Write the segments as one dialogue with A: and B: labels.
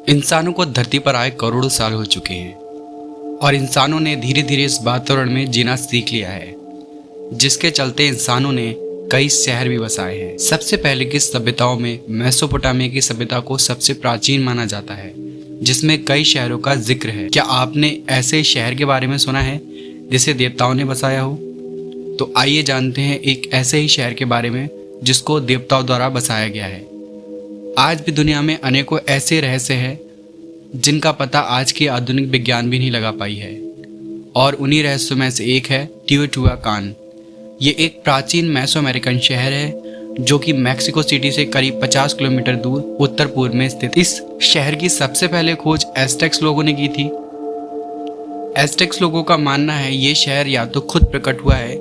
A: इंसानों को धरती पर आए करोड़ों साल हो चुके हैं और इंसानों ने धीरे धीरे इस वातावरण में जीना सीख लिया है, जिसके चलते इंसानों ने कई शहर भी बसाए हैं। सबसे पहले की सभ्यताओं में मेसोपोटामिया की सभ्यता को सबसे प्राचीन माना जाता है, जिसमें कई शहरों का जिक्र है। क्या आपने ऐसे शहर के बारे में सुना है जिसे देवताओं ने बसाया हो? तो आइए जानते हैं एक ऐसे ही शहर के बारे में जिसको देवताओं द्वारा बसाया गया है। आज भी दुनिया में अनेकों ऐसे रहस्य हैं जिनका पता आज की आधुनिक विज्ञान भी नहीं लगा पाई है, और उन्हीं रहस्यों में से एक है टियोटिहुआकान। ये एक प्राचीन मेसो अमेरिकन शहर है जो कि मैक्सिको सिटी से करीब 50 किलोमीटर दूर उत्तर पूर्व में स्थित। इस शहर की सबसे पहले खोज एज़टेक्स लोगों ने की थी। एज़टेक्स लोगों का मानना है ये शहर या तो खुद प्रकट हुआ है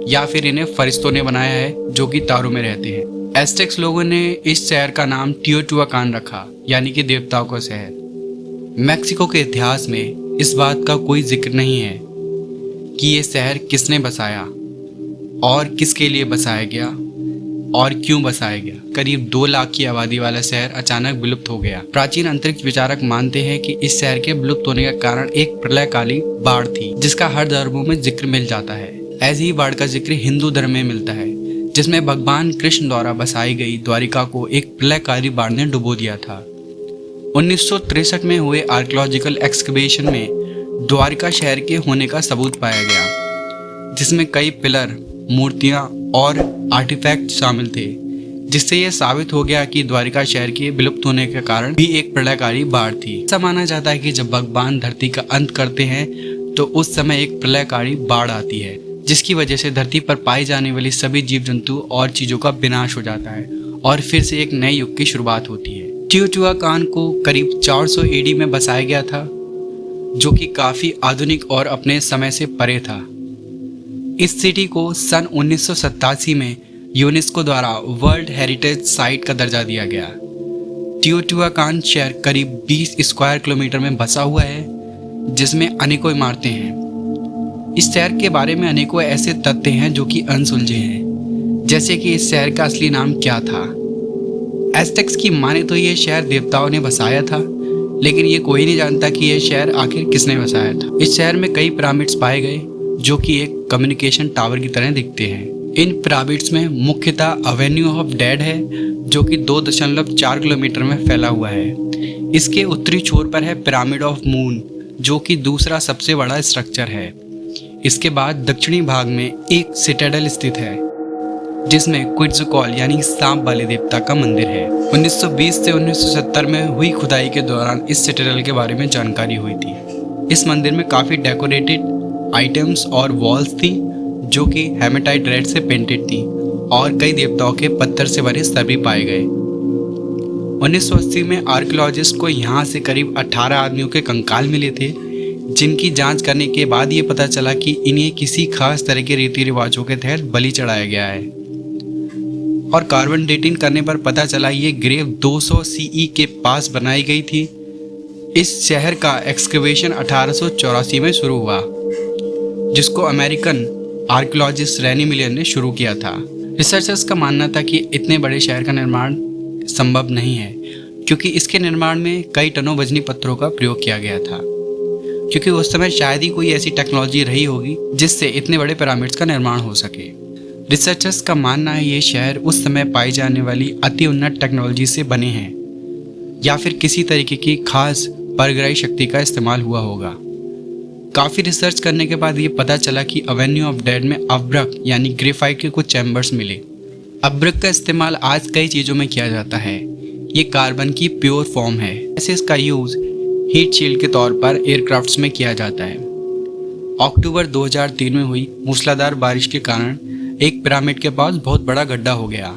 A: या फिर इन्हें फरिश्तों ने बनाया है जो कि तारों में रहते हैं। एज़टेक्स लोगों ने इस शहर का नाम टियोटिहुआकान रखा, यानी कि देवताओं का शहर। मैक्सिको के इतिहास में इस बात का कोई जिक्र नहीं है कि ये शहर किसने बसाया और किसके लिए बसाया गया और क्यों बसाया गया। करीब 2 लाख की आबादी वाला शहर अचानक विलुप्त हो गया। प्राचीन अंतरिक्ष विचारक मानते हैं कि इस शहर के विलुप्त होने का कारण एक प्रलयकाली बाढ़ थी, जिसका हर धर्मों में जिक्र मिल जाता है। ऐसी ही बाढ़ का जिक्र हिंदू धर्म में मिलता है, जिसमें भगवान कृष्ण द्वारा बसाई गई द्वारिका को एक प्रलयकारी बाढ़ ने डुबो दिया था। 1963 में हुए आर्कियोलॉजिकल एक्सकवेशन में द्वारिका शहर के होने का सबूत पाया गया, जिसमें कई पिलर, मूर्तियां और आर्टिफैक्ट शामिल थे, जिससे यह साबित हो गया कि द्वारिका शहर के विलुप्त होने के कारण भी एक प्रलयकारी बाढ़ थी। ऐसा माना जाता है कि जब भगवान धरती का अंत करते हैं तो उस समय एक प्रलयकारी बाढ़ आती है, जिसकी वजह से धरती पर पाई जाने वाली सभी जीव जंतु और चीजों का विनाश हो जाता है और फिर से एक नए युग की शुरुआत होती है। टियोटिहुआकान को करीब 400 एडी में बसाया गया था, जो कि काफी आधुनिक और अपने समय से परे था। इस सिटी को सन 1987 में यूनेस्को द्वारा वर्ल्ड हेरिटेज साइट का दर्जा दिया गया। टियोटिहुआकान शहर करीब 20 स्क्वायर किलोमीटर में बसा हुआ है, जिसमें अनेकों इमारतें हैं। इस शहर के बारे में अनेकों ऐसे तथ्य हैं जो कि अनसुलझे हैं, जैसे कि इस शहर का असली नाम क्या था। एज़टेक्स की माने तो ये शहर देवताओं ने बसाया था, लेकिन ये कोई नहीं जानता कि यह शहर आखिर किसने बसाया था। इस शहर में कई पिरामिड्स पाए गए जो कि एक कम्युनिकेशन टावर की तरह दिखते हैं। इन पिरामिड्स में मुख्यतः एवेन्यू ऑफ डेड है, जो कि 2.4 किलोमीटर में फैला हुआ है। इसके उत्तरी छोर पर है पिरामिड ऑफ मून, जो कि दूसरा सबसे बड़ा स्ट्रक्चर है। इसके बाद दक्षिणी भाग में एक सिटाडेल स्थित है, जिसमें क्विट्ज़कोल यानी सांप वाले देवता का मंदिर है। 1920 से 1970 में हुई खुदाई के दौरान इस सिटाडेल के बारे में जानकारी हुई थी। इस मंदिर में काफ़ी डेकोरेटेड आइटम्स और वॉल्स थी, जो कि हेमेटाइट रेड से पेंटेड थी, और कई देवताओं के पत्थर से बने स्तर भी पाए गए। 1980 में आर्कियोलॉजिस्ट को यहाँ से करीब 18 आदमियों के कंकाल मिले थे, जिनकी जांच करने के बाद ये पता चला कि इन्हें किसी खास तरह के रीति रिवाजों के तहत बलि चढ़ाया गया है। और कार्बन डेटिंग करने पर पता चला ये ग्रेव 200 सीई के पास बनाई गई थी। इस शहर का एक्सकवेशन 1884 में शुरू हुआ, जिसको अमेरिकन आर्कियोलॉजिस्ट रेनी मिलियर ने शुरू किया था। रिसर्चर्स का मानना था कि इतने बड़े शहर का निर्माण संभव नहीं है, क्योंकि इसके निर्माण में कई टनों वजनी पत्थरों का प्रयोग किया गया था, क्योंकि उस समय शायद ही कोई ऐसी टेक्नोलॉजी रही होगी जिससे इतने बड़े पिरामिड्स का निर्माण हो सके। रिसर्चर्स का मानना है ये शहर उस समय पाई जाने वाली अति उन्नत टेक्नोलॉजी से बने हैं, या फिर किसी तरीके की खास परग्राही शक्ति का इस्तेमाल हुआ होगा। काफ़ी रिसर्च करने के बाद ये पता चला कि एवेन्यू ऑफ डेड में अब्रक यानी ग्रेफाइट के कुछ चैम्बर्स मिले। अब्रक का इस्तेमाल आज कई चीज़ों में किया जाता है। ये कार्बन की प्योर फॉर्म है। ऐसे इसका यूज़ हीट शील्ड के तौर पर एयरक्राफ्ट्स में किया जाता है। अक्टूबर 2003 में हुई मूसलाधार बारिश के कारण एक पिरामिड के पास बहुत बड़ा गड्ढा हो गया।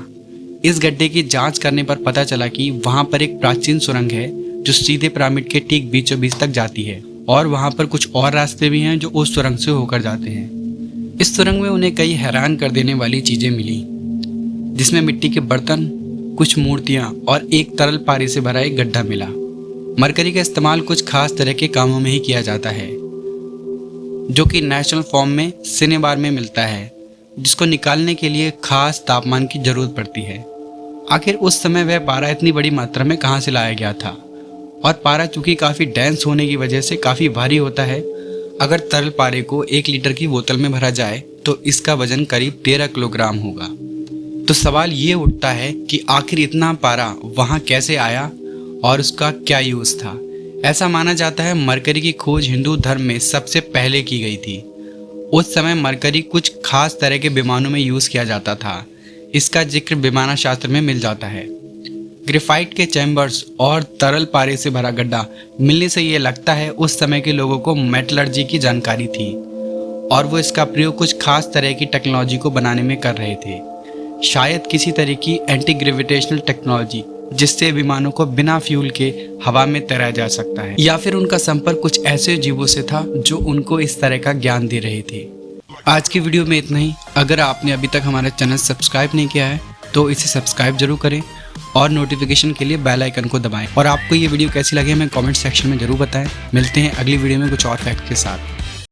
A: इस गड्ढे की जांच करने पर पता चला कि वहां पर एक प्राचीन सुरंग है जो सीधे पिरामिड के ठीक बीचों बीच तक जाती है, और वहां पर कुछ और रास्ते भी हैं जो उस सुरंग से होकर जाते हैं। इस सुरंग में उन्हें कई हैरान कर देने वाली चीजें मिली, जिसमें मिट्टी के बर्तन, कुछ मूर्तियां और एक तरल पानी से भरा एक गड्ढा मिला। मरकरी का इस्तेमाल कुछ खास तरह के कामों में ही किया जाता है, जो कि नेचुरल फॉर्म में सिनेबार में मिलता है, जिसको निकालने के लिए खास तापमान की जरूरत पड़ती है। आखिर उस समय वह पारा इतनी बड़ी मात्रा में कहाँ से लाया गया था और पारा चूँकि काफ़ी डेंस होने की वजह से काफ़ी भारी होता है। अगर तरल पारे को 1 लीटर की बोतल में भरा जाए तो इसका वजन करीब 13 किलोग्राम होगा। तो सवाल ये उठता है कि आखिर इतना पारा वहाँ कैसे आया और उसका क्या यूज़ था। ऐसा माना जाता है मरकरी की खोज हिंदू धर्म में सबसे पहले की गई थी। उस समय मरकरी कुछ खास तरह के विमानों में यूज़ किया जाता था। इसका जिक्र विमाना शास्त्र में मिल जाता है। ग्रेफाइट के चैम्बर्स और तरल पारे से भरा गड्ढा मिलने से ये लगता है उस समय के लोगों को मेटलर्जी की जानकारी थी और वो इसका प्रयोग कुछ खास तरह की टेक्नोलॉजी को बनाने में कर रहे थे। शायद किसी तरह की एंटी ग्रेविटेशनल टेक्नोलॉजी जिससे विमानों को बिना फ्यूल के हवा में तैराया जा सकता है, या फिर उनका संपर्क कुछ ऐसे जीवों से था जो उनको इस तरह का ज्ञान दे रहे थे। आज की वीडियो में इतना ही। अगर आपने अभी तक हमारा चैनल सब्सक्राइब नहीं किया है तो इसे सब्सक्राइब जरूर करें और नोटिफिकेशन के लिए बेल आइकन को दबाएं। और आपको ये वीडियो कैसी लगी हमें कमेंट सेक्शन में जरूर बताएं। मिलते हैं अगली वीडियो में कुछ और फैक्ट के साथ।